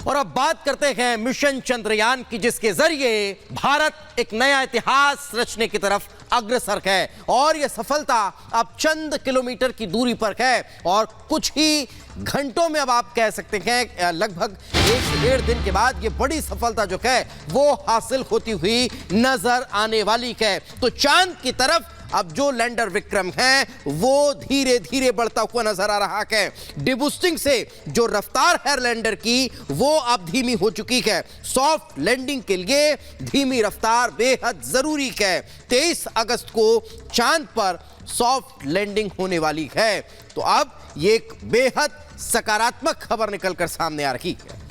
और अब बात करते हैं मिशन चंद्रयान की, जिसके जरिए भारत एक नया इतिहास रचने की तरफ अग्रसर है। और यह सफलता अब चंद किलोमीटर की दूरी पर है और कुछ ही घंटों में, अब आप कह सकते हैं लगभग 1 से 1.5 दिन के बाद, ये बड़ी सफलता जो है वो हासिल होती हुई नजर आने वाली है। तो चांद की तरफ अब जो लैंडर विक्रम है वो धीरे धीरे बढ़ता हुआ नजर आ रहा है। डिबूस्टिंग से जो रफ्तार है लैंडर की वो अब धीमी हो चुकी है। सॉफ्ट लैंडिंग के लिए धीमी रफ्तार बेहद जरूरी है। 23 अगस्त को चांद पर सॉफ्ट लैंडिंग होने वाली है। तो अब ये एक बेहद सकारात्मक खबर निकलकर सामने आ रही है।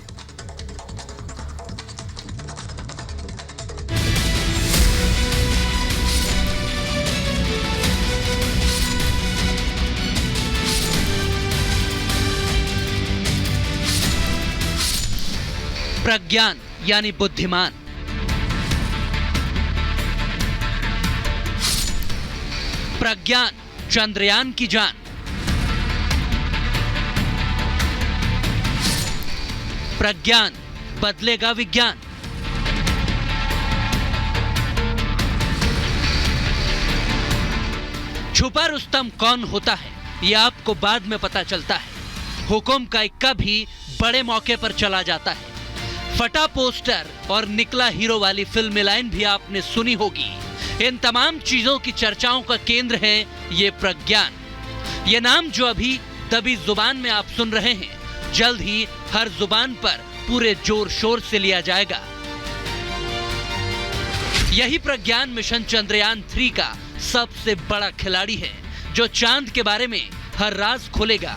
प्रज्ञान यानी बुद्धिमान, प्रज्ञान चंद्रयान की जान, प्रज्ञान बदलेगा विज्ञान। छुपा रुस्तम कौन होता है यह आपको बाद में पता चलता है। हुकुम का इक्का भी बड़े मौके पर चला जाता है। फटा पोस्टर और निकला हीरो वाली फिल्म लाइन भी आपने सुनी होगी। इन तमाम चीजों की चर्चाओं का केंद्र है ये प्रज्ञान। ये नाम जो अभी दबी जुबान में आप सुन रहे हैं, जल्द ही हर जुबान पर पूरे जोर शोर से लिया जाएगा। यही प्रज्ञान मिशन चंद्रयान 3 का सबसे बड़ा खिलाड़ी है, जो चांद के बारे में हर राज खोलेगा,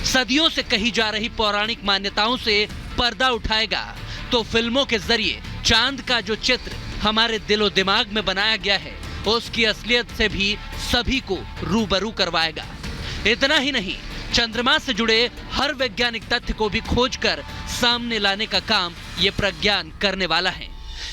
सदियों से कही जा रही पौराणिक मान्यताओं से पर्दा उठाएगा, तो फिल्मों के जरिए चांद का जो चित्र हमारे दिलो दिमाग में बनाया गया है उसकी असलियत से भी सभी को रूबरू करवाएगा। इतना ही नहीं, चंद्रमा से जुड़े हर वैज्ञानिक तथ्य को भी खोजकर सामने लाने का काम ये प्रज्ञान करने वाला है।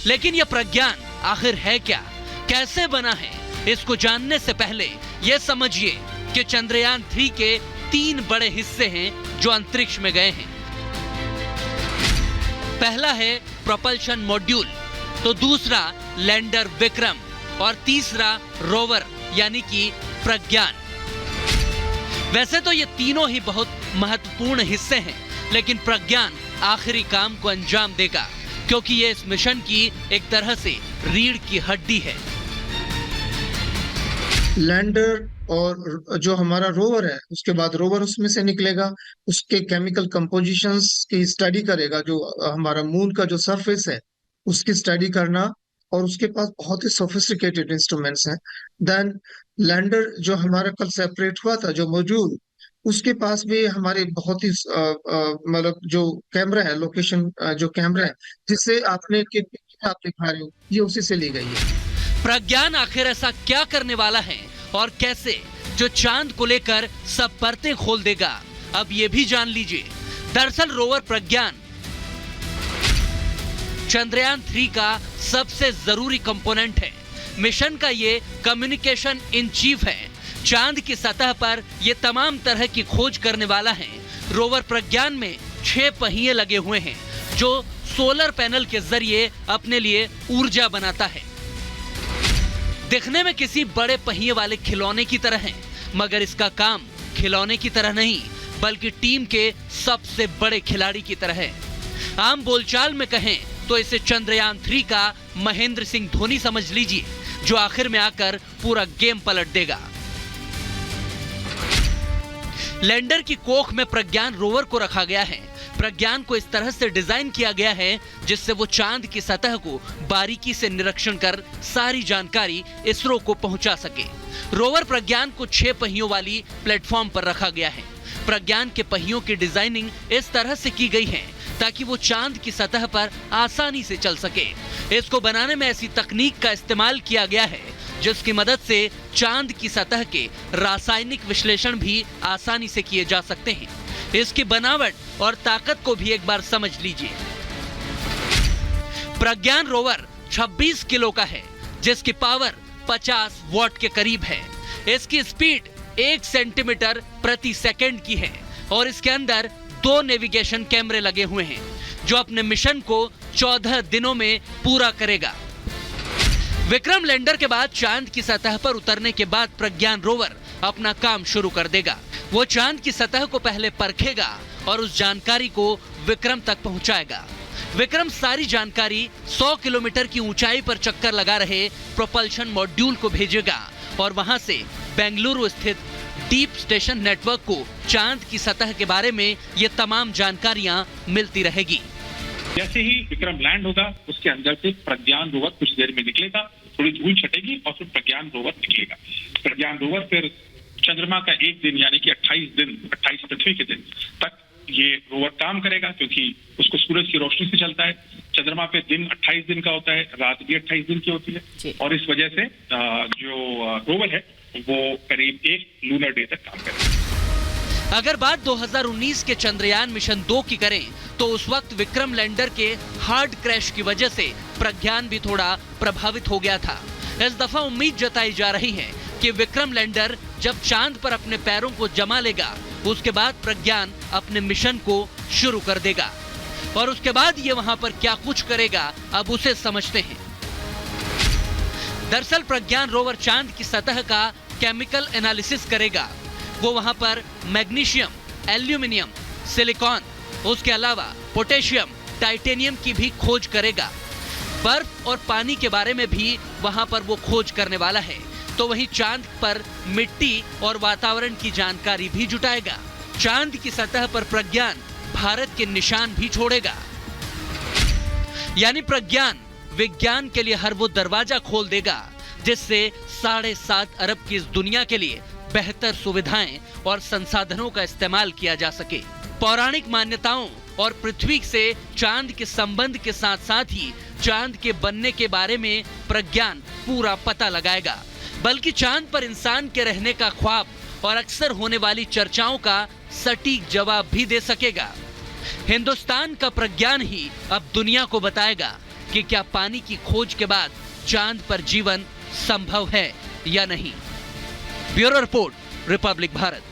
लेकिन यह प्रज्ञान आखिर है क्या, कैसे बना है, इसको जानने से पहले यह समझिए कि चंद्रयान 3 के 3 बड़े हिस्से हैं जो अंतरिक्ष में गए हैं। पहला है प्रोपल्शन मॉड्यूल, तो दूसरा लैंडर विक्रम और तीसरा रोवर यानी कि प्रज्ञान। वैसे तो ये तीनों ही बहुत महत्वपूर्ण हिस्से हैं, लेकिन प्रज्ञान आखिरी काम को अंजाम देगा, क्योंकि ये इस मिशन की एक तरह से रीढ़ की हड्डी है। लैंडर और जो हमारा रोवर है, उसके बाद रोवर उसमें से निकलेगा, उसके केमिकल कंपोजिशंस की स्टडी करेगा, जो हमारा मून का जो सरफेस है उसकी स्टडी करना, और उसके पास बहुत ही सोफिस्टिकेटेड इंस्ट्रूमेंट्स हैं। देन लैंडर जो हमारा कल सेपरेट हुआ था, जो मॉड्यूल, उसके पास भी हमारे बहुत ही मतलब जो कैमरा है, लोकेशन जो कैमरा है, जिससे आपने आप दिखा रहे हो, ये उसी से ली गई है। प्रज्ञान आखिर ऐसा क्या करने वाला है और कैसे, जो चांद को लेकर सब परतें खोल देगा, अब ये भी जान लीजिए। दरअसल रोवर प्रज्ञान चंद्रयान 3 का सबसे जरूरी कंपोनेंट है। मिशन का ये कम्युनिकेशन इन चीफ है। चांद की सतह पर ये तमाम तरह की खोज करने वाला है। रोवर प्रज्ञान में 6 पहिए लगे हुए हैं, जो सोलर पैनल के जरिए अपने लिए ऊर्जा बनाता है। दिखने में किसी बड़े पहिए वाले खिलौने की तरह है, मगर इसका काम खिलौने की तरह नहीं, बल्कि टीम के सबसे बड़े खिलाड़ी की तरह है। आम बोलचाल में कहें तो इसे चंद्रयान 3 का महेंद्र सिंह धोनी समझ लीजिए, जो आखिर में आकर पूरा गेम पलट देगा। लैंडर की कोख में प्रज्ञान रोवर को रखा गया है। प्रज्ञान को इस तरह से डिजाइन किया गया है जिससे वो चांद की सतह को बारीकी से निरीक्षण कर सारी जानकारी इसरो को पहुंचा सके। रोवर प्रज्ञान को 6 पहियों वाली प्लेटफॉर्म पर रखा गया है। प्रज्ञान के पहियों की डिजाइनिंग इस तरह से की गई है ताकि वो चांद की सतह पर आसानी से चल सके। इसको बनाने में ऐसी तकनीक का इस्तेमाल किया गया है जिसकी मदद से चांद की सतह के रासायनिक विश्लेषण भी आसानी से किए जा सकते हैं। इसकी बनावट और ताकत को भी एक बार समझ लीजिए। प्रज्ञान रोवर 26 किलो का है, जिसकी पावर 50 वॉट के करीब है। इसकी स्पीड 1 सेंटीमीटर प्रति सेकंड की है और इसके अंदर 2 नेविगेशन कैमरे लगे हुए हैं। जो अपने मिशन को 14 दिनों में पूरा करेगा। विक्रम लैंडर के बाद चांद की सतह पर उतरने के बाद प्रज्ञान रोवर अपना काम शुरू कर देगा। वो चांद की सतह को पहले परखेगा और उस जानकारी को विक्रम तक पहुंचाएगा। विक्रम सारी जानकारी 100 किलोमीटर की ऊंचाई पर चक्कर लगा रहे प्रोपल्शन मॉड्यूल को भेजेगा और वहां से बेंगलुरु स्थित डीप स्टेशन नेटवर्क को चांद की सतह के बारे में ये तमाम जानकारियां मिलती रहेगी। जैसे ही विक्रम लैंड होगा उसके अंदर से प्रज्ञान रोवर कुछ देर में निकलेगा, थोड़ी धूल छटेगी और फिर प्रज्ञान रोवर निकलेगा। प्रज्ञान रोवर फिर चंद्रमा का एक दिन यानी कि 28 पृथ्वी के दिन तक ये रोवर काम करेगा, क्योंकि उसको सूरज की रोशनी से चलता है। चंद्रमा पे दिन 28 दिन का होता है, रात भी 28 दिन की होती है और इस वजह से जो रोवर है वो करीब 1 लूनर डे तक काम करेगा। अगर बात 2019 के चंद्रयान मिशन 2 की करें तो उस वक्त विक्रम लैंडर के हार्ड क्रैश की वजह से प्रज्ञान भी थोड़ा प्रभावित हो गया था। इस दफा उम्मीद जताई जा रही है कि विक्रम लैंडर जब चांद पर अपने पैरों को जमा लेगा उसके बाद प्रज्ञान अपने मिशन को शुरू कर देगा और उसके बाद ये वहां पर क्या कुछ करेगा अब उसे समझते हैं। दरअसल प्रज्ञान रोवर चांद की सतह का केमिकल एनालिसिस करेगा। वो वहां पर मैग्नीशियम, एल्यूमिनियम, सिलिकॉन, उसके अलावा पोटेशियम, टाइटेनियम की भी खोज करेगा। बर्फ और पानी के बारे में भी वहां पर वो खोज करने वाला है। तो वहीं चांद पर मिट्टी और वातावरण की जानकारी भी जुटाएगा। चांद की सतह पर प्रज्ञान भारत के निशान भी छोड़ेगा। यानी प्रज्ञान विज्ञान के लिए हर वो दरवाजा खोल देगा जिससे 7.5 अरब की इस दुनिया के लिए बेहतर सुविधाएं और संसाधनों का इस्तेमाल किया जा सके। पौराणिक मान्यताओं और पृथ्वी से चांद के संबंध के साथ साथ ही चांद के बनने के बारे में प्रज्ञान पूरा पता लगाएगा, बल्कि चांद पर इंसान के रहने का ख्वाब और अक्सर होने वाली चर्चाओं का सटीक जवाब भी दे सकेगा। हिंदुस्तान का प्रज्ञान ही अब दुनिया को बताएगा कि क्या पानी की खोज के बाद चांद पर जीवन संभव है या नहीं। Bureau report, Republic Bharat.